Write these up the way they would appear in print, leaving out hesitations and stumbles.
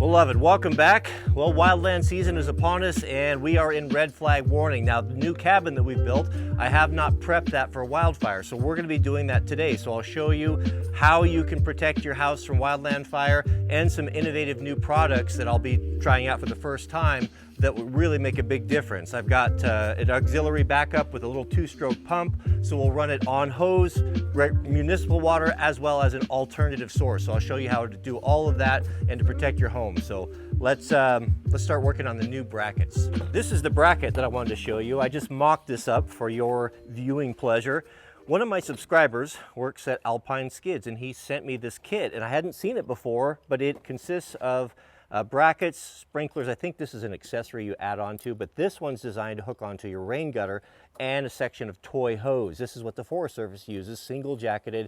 Beloved, welcome back. Well, wildland season is upon us and we are in red flag warning. Now, the new cabin that we've built, I have not prepped that for wildfire, so we're gonna be doing that today. So I'll show you how you can protect your house from wildland fire and some innovative new products that I'll be trying out for the first time that will really make a big difference. I've got an auxiliary backup with a little 2-stroke pump, so we'll run it on hose, municipal water, as well as an alternative source. So I'll show you how to do all of that and to protect your home. So let's start working on the new brackets. This is the bracket that I wanted to show you. I just mocked this up for your viewing pleasure. One of my subscribers works at Alpine Skids and he sent me this kit, and I hadn't seen it before, but it consists of brackets, sprinklers. I think this is an accessory you add on to, but this one's designed to hook onto your rain gutter, and a section of toy hose. This is what the Forest Service uses, single jacketed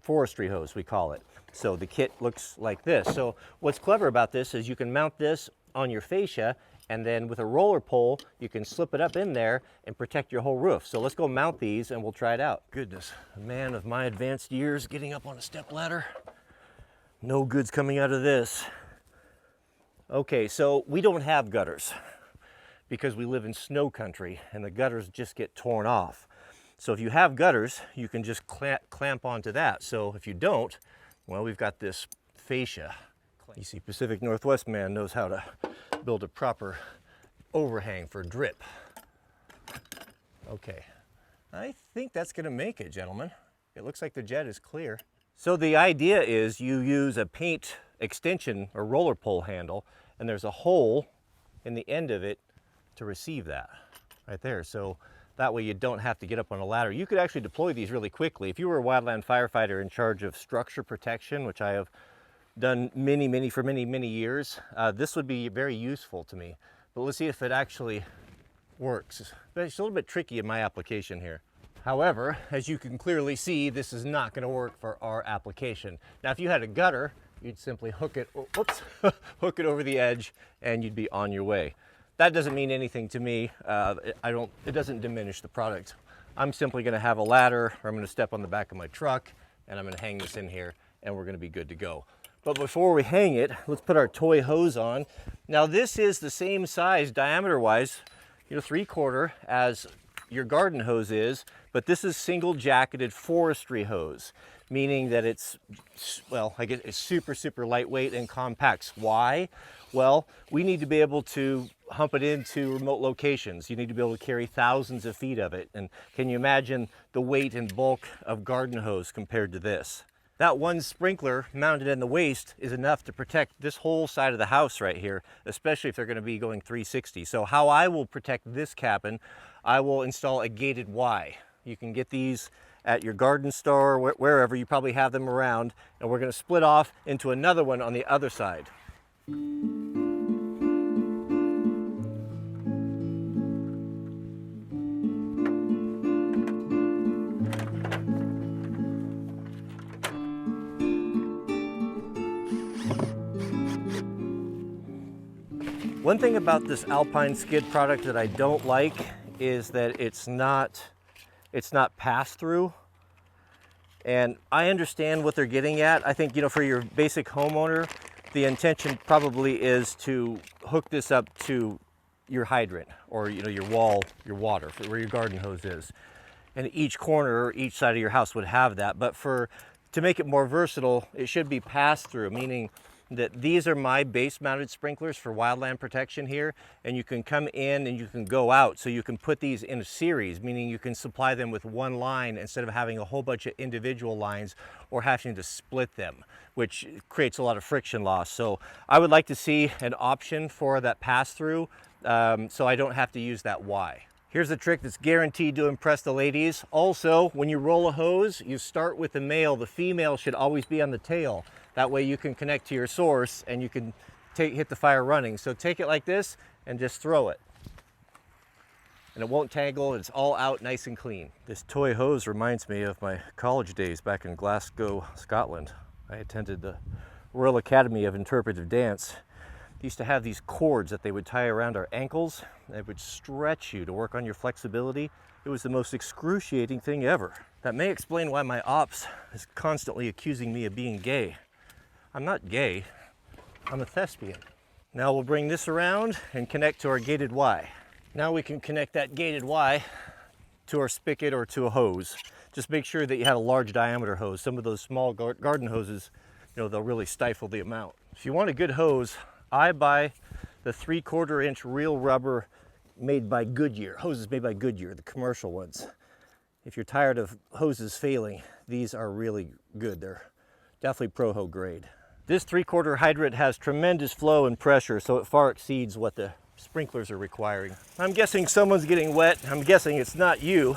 forestry hose, we call it. So the kit looks like this. So what's clever about this is you can mount this on your fascia, and then with a roller pole, you can slip it up in there and protect your whole roof. So let's go mount these and we'll try it out. Goodness, a man of my advanced years getting up on a step ladder. No good's coming out of this. Okay, so we don't have gutters because we live in snow country and the gutters just get torn off. So if you have gutters, you can just clamp onto that. So if you don't, well, we've got this fascia. You see, Pacific Northwest man knows how to build a proper overhang for drip. Okay, I think that's gonna make it, gentlemen. It looks like the jet is clear. So the idea is you use a paint extension or roller pole handle, and there's a hole in the end of it to receive that right there. So that way you don't have to get up on a ladder. You could actually deploy these really quickly. If you were a wildland firefighter in charge of structure protection, which I have done for many years, this would be very useful to me. But let's see if it actually works. But it's a little bit tricky in my application here. However, as you can clearly see, this is not going to work for our application. Now, if you had a gutter, you'd simply hook it, hook it over the edge and you'd be on your way. That doesn't mean anything to me. It doesn't diminish the product. I'm simply gonna have a ladder, or I'm gonna step on the back of my truck and I'm gonna hang this in here and we're gonna be good to go. But before we hang it, let's put our toy hose on. Now this is the same size diameter-wise, 3/4 as your garden hose is, but this is single jacketed forestry hose, meaning that it's, well, I guess it's super lightweight and compact. Why? Well, we need to be able to hump it into remote locations. You need to be able to carry thousands of feet of it. And can you imagine the weight and bulk of garden hose compared to this? That one sprinkler mounted in the waist is enough to protect this whole side of the house right here, especially if they're going to be going 360. So how I will protect this cabin, I will install a gated Y. You can get these at your Wranglerstar, wherever, you probably have them around, and we're going to split off into another one on the other side. One thing about this Alpine Skid product that I don't like is that it's not pass-through. And I understand what they're getting at. I think, for your basic homeowner, the intention probably is to hook this up to your hydrant or, your wall, your water, where your garden hose is. And each corner or each side of your house would have that. But to make it more versatile, it should be pass-through, meaning that these are my base mounted sprinklers for wildland protection here, and you can come in and you can go out. So you can put these in a series, meaning you can supply them with one line instead of having a whole bunch of individual lines or having to split them, which creates a lot of friction loss. So I would like to see an option for that pass through, so I don't have to use that Y. Here's a trick that's guaranteed to impress the ladies. Also, when you roll a hose, you start with the male. The female should always be on the tail. That way you can connect to your source and you can hit the fire running. So take it like this and just throw it. And it won't tangle, it's all out nice and clean. This toy hose reminds me of my college days back in Glasgow, Scotland. I attended the Royal Academy of Interpretive Dance. They used to have these cords that they would tie around our ankles. They would stretch you to work on your flexibility. It was the most excruciating thing ever. That may explain why my ops is constantly accusing me of being gay. I'm not gay. I'm a thespian. Now we'll bring this around and connect to our gated Y. Now we can connect that gated Y to our spigot or to a hose. Just make sure that you have a large diameter hose. Some of those small garden hoses, you know, they'll really stifle the amount. If you want a good hose, I buy the 3/4 inch real rubber made by Goodyear, hoses made by Goodyear, the commercial ones. If you're tired of hoses failing, these are really good. They're definitely Pro-Ho grade. This 3/4 hydrant has tremendous flow and pressure, so it far exceeds what the sprinklers are requiring. I'm guessing someone's getting wet. I'm guessing it's not you.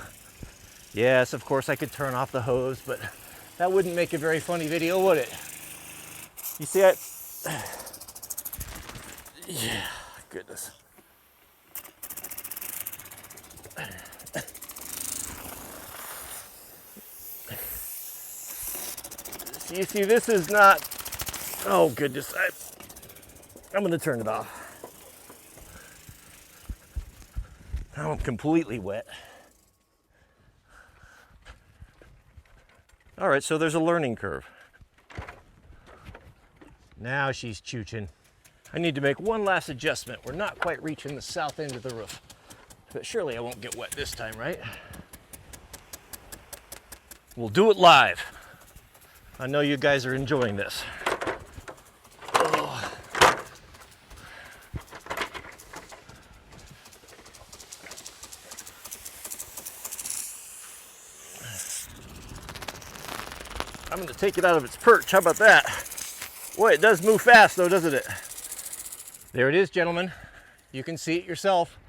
Yes, of course I could turn off the hose, but that wouldn't make a very funny video, would it? You see it? Yeah, goodness. You see, this is not, oh goodness, I'm gonna turn it off. Now I'm completely wet. All right, so there's a learning curve. Now she's chooching. I need to make one last adjustment. We're not quite reaching the south end of the roof, but surely I won't get wet this time, right? We'll do it live. I know you guys are enjoying this. Oh. I'm gonna take it out of its perch. How about that? Boy, it does move fast though, doesn't it? There it is, gentlemen. You can see it yourself.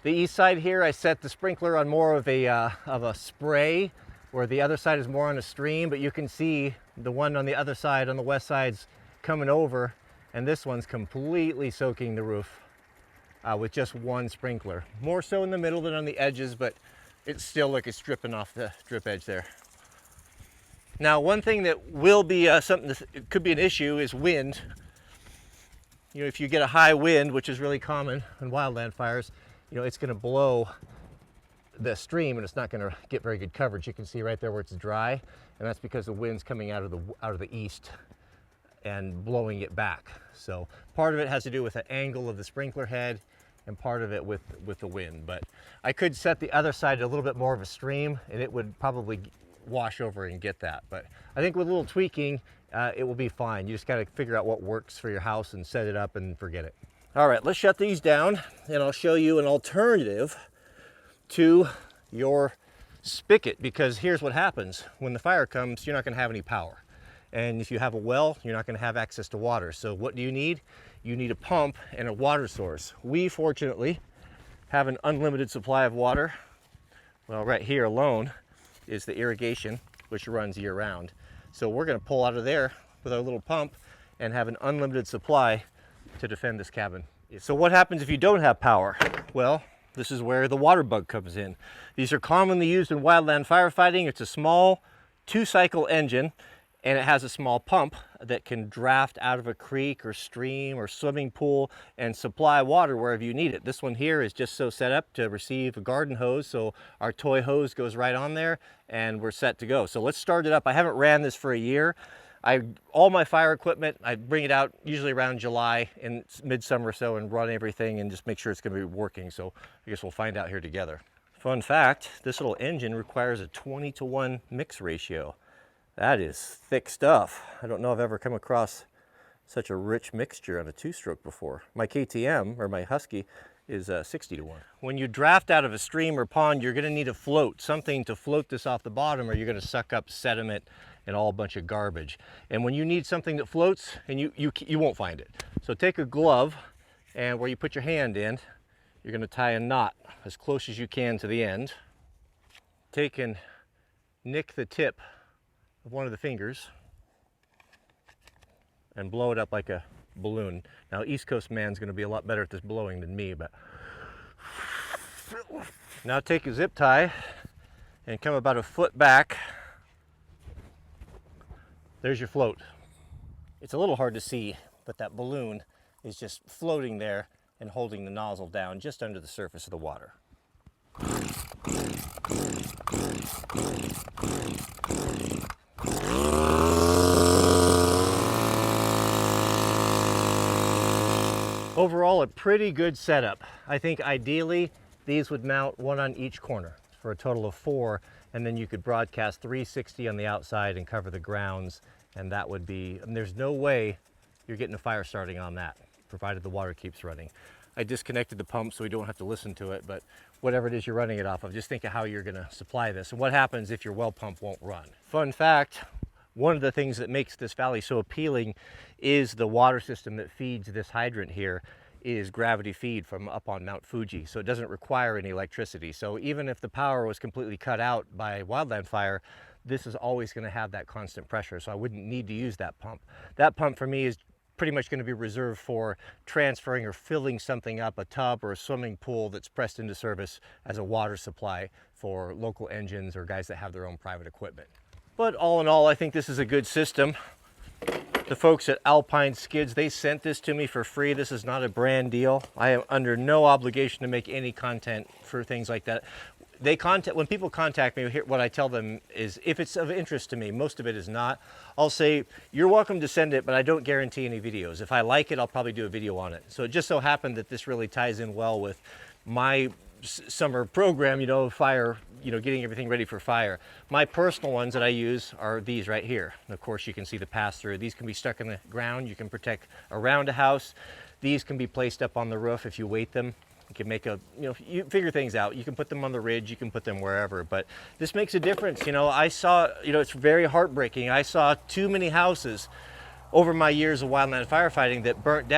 The east side here, I set the sprinkler on more of a spray, where the other side is more on a stream, but you can see the one on the other side, on the west side's coming over, and this one's completely soaking the roof with just one sprinkler. More so in the middle than on the edges, but it's still like it's dripping off the drip edge there. Now, one thing that will be something that could be an issue is wind. You know, if you get a high wind, which is really common in wildland fires, you know, it's going to blow the stream and it's not going to get very good coverage. You can see right there where it's dry, and that's because the wind's coming out of the east and blowing it back. So part of it has to do with the angle of the sprinkler head, and part of it with the wind. But I could set the other side a little bit more of a stream, and it would probably wash over and get that. But I think with a little tweaking, it will be fine. You just got to figure out what works for your house and set it up and forget it. All right, let's shut these down, and I'll show you an alternative to your spigot, because here's what happens. When the fire comes, you're not going to have any power. And if you have a well, you're not going to have access to water. So what do you need? You need a pump and a water source. We fortunately have an unlimited supply of water. Well, right here alone is the irrigation, which runs year round. So we're going to pull out of there with our little pump and have an unlimited supply to defend this cabin. So what happens if you don't have power? Well, this is where the water bug comes in. These are commonly used in wildland firefighting. It's a small 2-cycle engine, and it has a small pump that can draft out of a creek or stream or swimming pool and supply water wherever you need it. This one here is just so set up to receive a garden hose, so our toy hose goes right on there and we're set to go. So let's start it up. I haven't ran this for a year. All my fire equipment, I bring it out usually around July in midsummer or so and run everything and just make sure it's going to be working. So I guess we'll find out here together. Fun fact, this little engine requires a 20-to-1 mix ratio. That is thick stuff. I don't know if I've ever come across such a rich mixture on a 2-stroke before. My KTM, or my Husky, is 60-to-1. When you draft out of a stream or pond, you're gonna need a float, something to float this off the bottom, or you're gonna suck up sediment and all a bunch of garbage. And when you need something that floats, and you won't find it. So take a glove, and where you put your hand in, you're gonna tie a knot as close as you can to the end. Take and nick the tip of one of the fingers and blow it up like a balloon. Now, East Coast man's gonna be a lot better at this blowing than me, but now take a zip tie and come about a foot back. There's your float. It's a little hard to see, but that balloon is just floating there and holding the nozzle down just under the surface of the water. Overall, a pretty good setup. I think ideally these would mount one on each corner for a total of 4, and then you could broadcast 360 on the outside and cover the grounds, and that would be, and there's no way you're getting a fire starting on that, provided the water keeps running. I disconnected the pump so we don't have to listen to it, but whatever it is you're running it off of, just think of how you're gonna supply this and what happens if your well pump won't run. Fun fact, one of the things that makes this valley so appealing is the water system that feeds this hydrant here is gravity feed from up on Mount Fuji, so it doesn't require any electricity. So even if the power was completely cut out by wildland fire, this is always going to have that constant pressure, so I wouldn't need to use that pump. That pump for me is pretty much going to be reserved for transferring or filling something up, a tub or a swimming pool that's pressed into service as a water supply for local engines or guys that have their own private equipment. But all in all, I think this is a good system. The folks at Alpine Skids, they sent this to me for free. This is not a brand deal. I am under no obligation to make any content for things like that. When people contact me, what I tell them is, if it's of interest to me, most of it is not, I'll say, you're welcome to send it, but I don't guarantee any videos. If I like it, I'll probably do a video on it. So it just so happened that this really ties in well with my summer program, fire, getting everything ready for fire. My personal ones that I use are these right here. And of course, you can see the pass-through. These can be stuck in the ground. You can protect around a house. These can be placed up on the roof if you weight them. You can make you figure things out. You can put them on the ridge, you can put them wherever, but this makes a difference. I saw, it's very heartbreaking. I saw too many houses over my years of wildland firefighting that burnt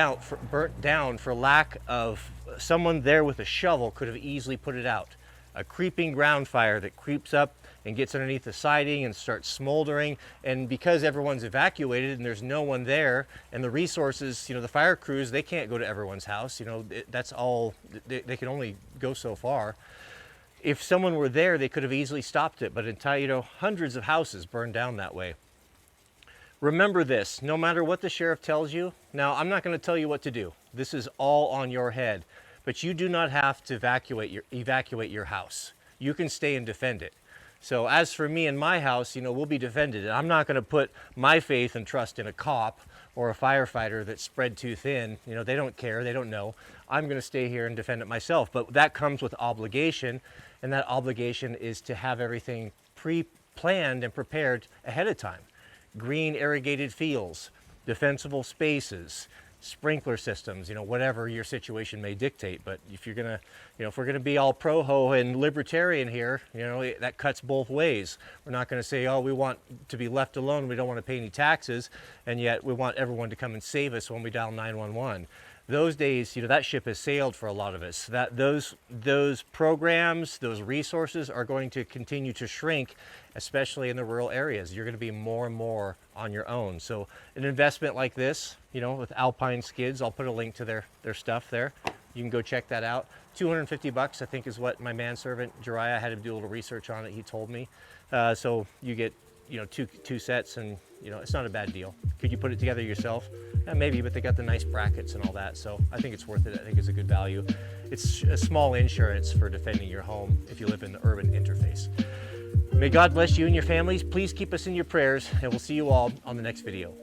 down for lack of someone there with a shovel could have easily put it out. A creeping ground fire that creeps up and gets underneath the siding and starts smoldering, and because everyone's evacuated and there's no one there, and the resources, the fire crews, they can't go to everyone's house. That's all, they can only go so far. If someone were there, they could have easily stopped it, but hundreds of houses burned down that way. Remember this, no matter what the sheriff tells you, now I'm not going to tell you what to do. This is all on your head, but you do not have to evacuate your house. You can stay and defend it. So as for me and my house, we'll be defended. I'm not going to put my faith and trust in a cop or a firefighter that's spread too thin. They don't care, they don't know. I'm going to stay here and defend it myself. But that comes with obligation, and that obligation is to have everything pre-planned and prepared ahead of time. Green irrigated fields, defensible spaces, sprinkler systems, whatever your situation may dictate. But if you're gonna, if we're gonna be all pro-ho and libertarian here, that cuts both ways. We're not gonna say, oh, we want to be left alone, we don't want to pay any taxes, and yet we want everyone to come and save us when we dial 911. Those days, that ship has sailed for a lot of us. Those programs, those resources are going to continue to shrink, especially in the rural areas. You're going to be more and more on your own. So an investment like this, with Alpine Skids, I'll put a link to their stuff there. You can go check that out. $250, I think, is what my manservant Jariah had to do a little research on it. He told me. So you get, two sets, and it's not a bad deal. Could you put it together yourself? Maybe, but they got the nice brackets and all that, so I think it's worth it. I think it's a good value. It's a small insurance for defending your home if you live in the urban interface. May God bless you and your families. Please keep us in your prayers, and we'll see you all on the next video.